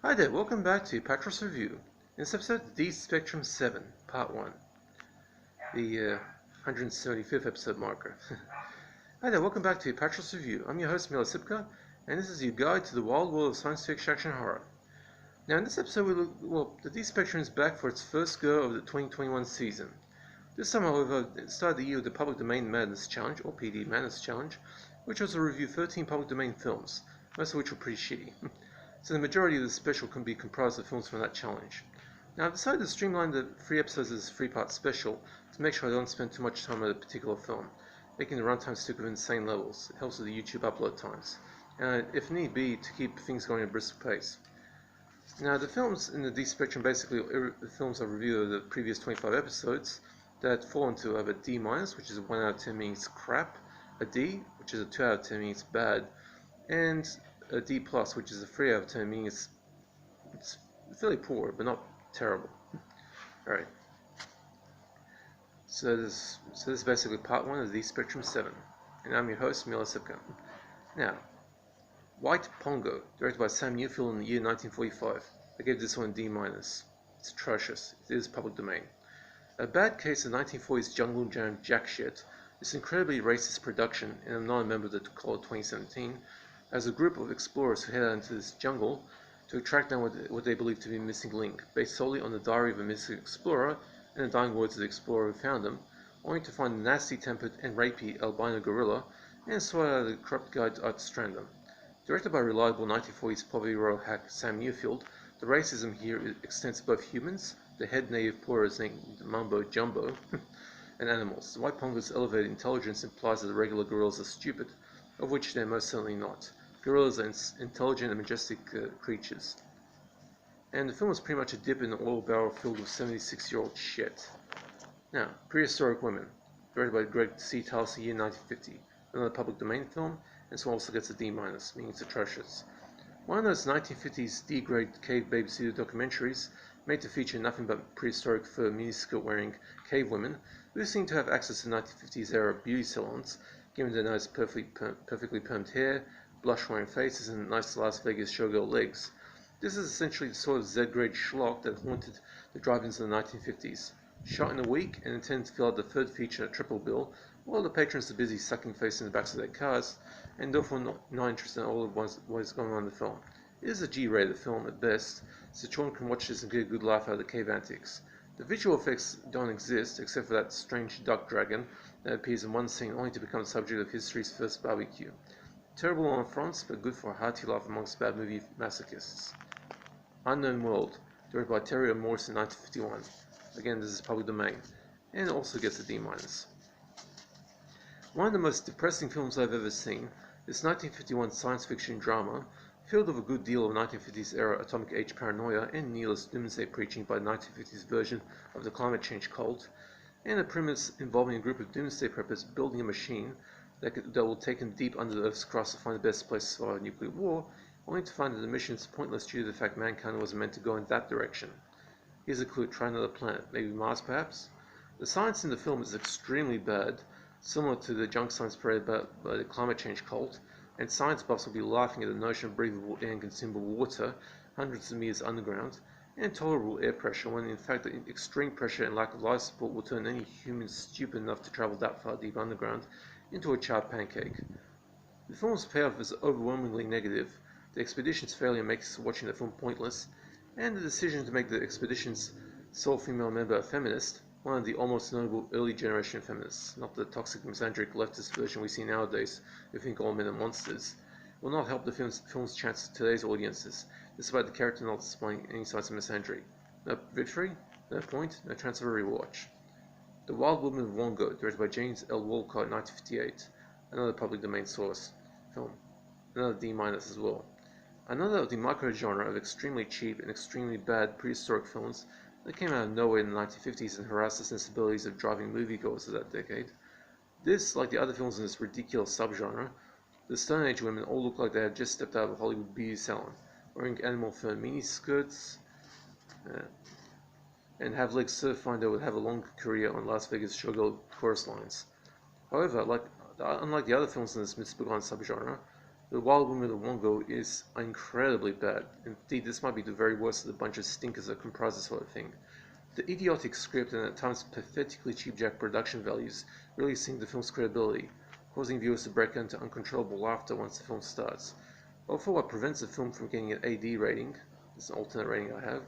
Hi there, welcome back to Apatros Review. In this episode, D Spectrum 7, Part 1, the 175th episode marker. Hi there, welcome back to Apatros Review. I'm your host, Mila Sipka, and this is your guide to the wild world of science fiction action horror. Now, in this episode, the D Spectrum is back for its first go of the 2021 season. This time, however, it started the year with the Public Domain Madness Challenge, or PD Madness Challenge, which was to review 13 public domain films, most of which were pretty shitty. So the majority of the special can be comprised of films from that challenge. Now I've decided to streamline the 3 episodes of this 3-part special to make sure I don't spend too much time on a particular film, making the runtime stick with insane levels. It helps with the YouTube upload times, and if need be, to keep things going at a brisk pace. Now the films in the D spectrum, basically the films I've reviewed of the previous 25 episodes, that fall into either D-, which is a 1 out of 10 means crap, a D, which is a 2 out of 10 means bad, and a D+, which is a 3 out of 10, meaning it's fairly poor, but not terrible. Alright. So this is basically part 1 of D Spectrum 7. And I'm your host, Mila Sipka. Now, White Pongo, directed by Sam Newfield in the year 1945. I gave this one D-. It's atrocious. It is public domain. A bad case of 1940s jungle jam jack shit, this incredibly racist production, and I'm not a member of the Call of 2017, as a group of explorers who head out into this jungle to track down what they believe to be a missing link, based solely on the diary of a missing explorer and the dying words of the explorer who found them, only to find a nasty-tempered and rapey albino gorilla and sort out the corrupt guide to strand them. Directed by reliable 1940s poverty royal hack Sam Newfield, the racism here extends to both humans, the head native poor is named Mumbo Jumbo, and animals. The White Pongo's elevated intelligence implies that the regular gorillas are stupid, of which they're most certainly not. Gorillas are intelligent and majestic creatures. And the film is pretty much a dip in an oil barrel filled with 76-year-old shit. Now, Prehistoric Women, directed by Greg C. Tallis, year 1950. Another public domain film, and this one also gets a D-, meaning it's atrocious. One of those 1950s D-grade cave babysitter documentaries made to feature nothing but prehistoric fur miniskirt wearing cave women who seem to have access to 1950s era beauty salons, given their nice perfectly permed hair, blush-wearing faces, and nice Las Vegas showgirl legs. This is essentially the sort of Z-grade schlock that haunted the drive-ins of the 1950s. Shot in a week and intended to fill out the third feature triple bill, while the patrons are busy sucking face in the backs of their cars, and therefore not interested in all of what is going on in the film. It is a G-rated film at best, so children can watch this and get a good laugh out of the cave antics. The visual effects don't exist, except for that strange duck dragon that appears in one scene only to become the subject of history's first barbecue. Terrible on fronts, but good for a hearty laugh amongst bad movie masochists. Unknown World, directed by Terry O. Morris in 1951. Again, this is public domain, and also gets a D-. One of the most depressing films I've ever seen, this 1951 science fiction drama, filled with a good deal of 1950s era atomic age paranoia and nihilist doomsday preaching by the 1950s version of the climate change cult, and a premise involving a group of doomsday preppers building a machine that will take them deep under the Earth's crust to find the best place to survive a nuclear war, only to find that the mission is pointless due to the fact mankind wasn't meant to go in that direction. Here's a clue: try another planet, maybe Mars perhaps? The science in the film is extremely bad, similar to the junk science spread by the climate change cult, and science buffs will be laughing at the notion of breathable air and consumable water hundreds of meters underground, and tolerable air pressure, when in fact the extreme pressure and lack of life support will turn any human stupid enough to travel that far deep underground into a charred pancake. The film's payoff is overwhelmingly negative. The expedition's failure makes watching the film pointless, and the decision to make the expedition's sole female member a feminist, one of the almost notable early generation feminists, not the toxic misandric leftist version we see nowadays who think all men are monsters, will not help the film's chances to today's audiences, despite the character not displaying any signs of misandry. No victory, no point, no chance of a rewatch. The Wild Woman of Wongo, directed by James L. Walcott in 1958, another public domain source film, another D- as well. Another of the micro-genre of extremely cheap and extremely bad prehistoric films that came out of nowhere in the 1950s and harassed the sensibilities of driving moviegoers of that decade. This, like the other films in this ridiculous subgenre, the Stone Age women all look like they had just stepped out of a Hollywood beauty salon, wearing animal fur miniskirts, and have legs so fine they would have a long career on Las Vegas showgirl chorus lines. However, unlike the other films in this misbegotten subgenre, The Wild Women of Wongo is incredibly bad. Indeed, this might be the very worst of the bunch of stinkers that comprise this sort of thing. The idiotic script and at times pathetically cheapjack production values really sink the film's credibility, causing viewers to break into uncontrollable laughter once the film starts. Although what prevents the film from getting an AD rating, this is an alternate rating I have,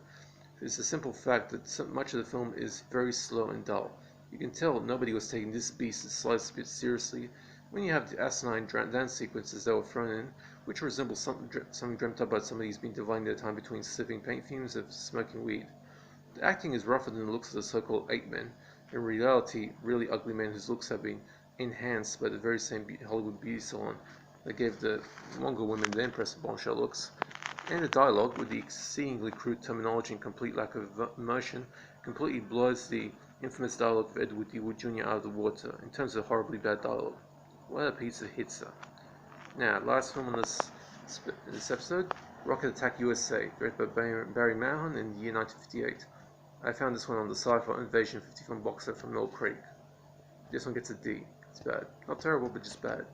is the simple fact that so much of the film is very slow and dull. You can tell nobody was taking this beast the slightest bit seriously when you have the asinine dance sequences that were thrown in, which resemble something dreamt up by somebody who's been dividing their time between sniffing paint fumes and smoking weed. The acting is rougher than the looks of the so-called ape men, in reality really ugly men whose looks have been enhanced by the very same Hollywood beauty salon that gave the Mongol women their impressive bombshell looks. And the dialogue, with the exceedingly crude terminology and complete lack of emotion, completely blows the infamous dialogue of Edward D. Wood Jr. out of the water in terms of horribly bad dialogue. What a piece of hitzer. Now, last film on this episode, Rocket Attack USA, directed by Barry Mahon in the year 1958. I found this one on the Sci-Fi Invasion 50 film box set from Mill Creek. This one gets a D. It's bad. Not terrible, but just bad.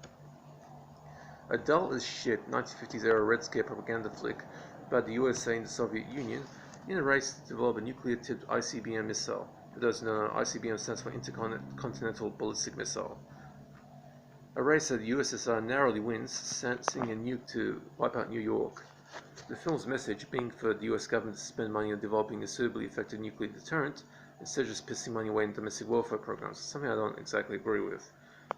A dull as shit 1950s era Red Scare propaganda flick about the USA and the Soviet Union in a race to develop a nuclear-tipped ICBM missile. For those who don't know, ICBM stands for Intercontinental Ballistic Missile. A race that the USSR narrowly wins, sending a nuke to wipe out New York. The film's message being for the US government to spend money on developing a suitably effective nuclear deterrent instead of just pissing money away in domestic welfare programs, something I don't exactly agree with.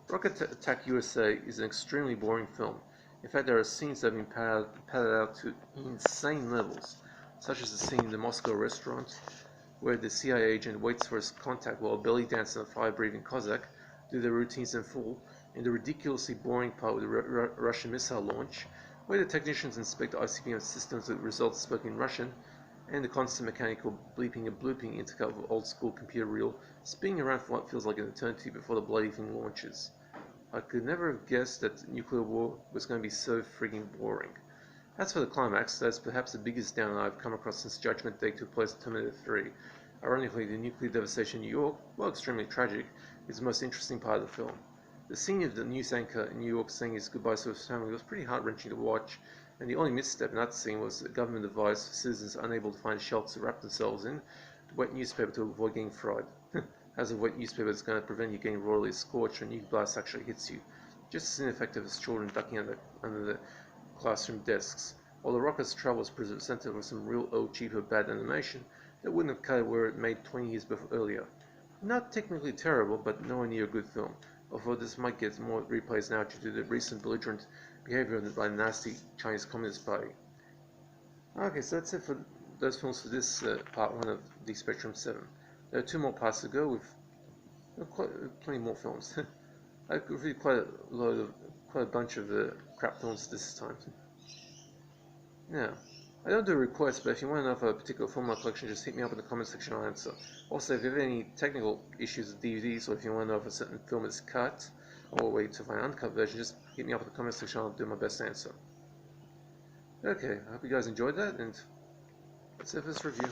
Rocket Attack USA is an extremely boring film. In fact, there are scenes that have been padded out to insane levels, such as the scene in the Moscow restaurant, where the CIA agent waits for his contact while belly dancing a fire-breathing Cossack do their routines in full, and the ridiculously boring part with the Russian missile launch, where the technicians inspect ICBM systems with results spoken in Russian, and the constant mechanical bleeping and blooping intercut of old-school computer reel spinning around for what feels like an eternity before the bloody thing launches. I could never have guessed that nuclear war was going to be so frigging boring. As for the climax, that's perhaps the biggest downer I've come across since Judgment Day took place in Terminator 3. Ironically, the nuclear devastation in New York, while extremely tragic, is the most interesting part of the film. The scene of the news anchor in New York saying his goodbyes to his family was pretty heart-wrenching to watch, and the only misstep in that scene was a government advice for citizens unable to find shelters to wrap themselves in to wet newspaper to avoid getting fried. As a wet newspaper is going to prevent you getting royally scorched when nuclear blast actually hits you, just as ineffective as children ducking under the classroom desks. While the rocket's travel was presented with some real old cheap or bad animation that wouldn't have cut it where it made 20 years earlier. Not technically terrible, but nowhere near a good film, although this might get more replays now due to the recent belligerent behavior by the nasty Chinese Communist Party. Okay, so that's it for those films for this part 1 of the Spectrum 7. There are 2 more parts to go with plenty more films. I reviewed quite a bunch of the crap films this time. Now, I don't do requests, but if you want to know of a particular film in my collection, just hit me up in the comment section, I'll answer. Also, if you have any technical issues with DVDs, or if you want to know if a certain film is cut, or wait to find an uncut version, just hit me up in the comment section, I'll do my best to answer. Okay, I hope you guys enjoyed that, and that's it for this review.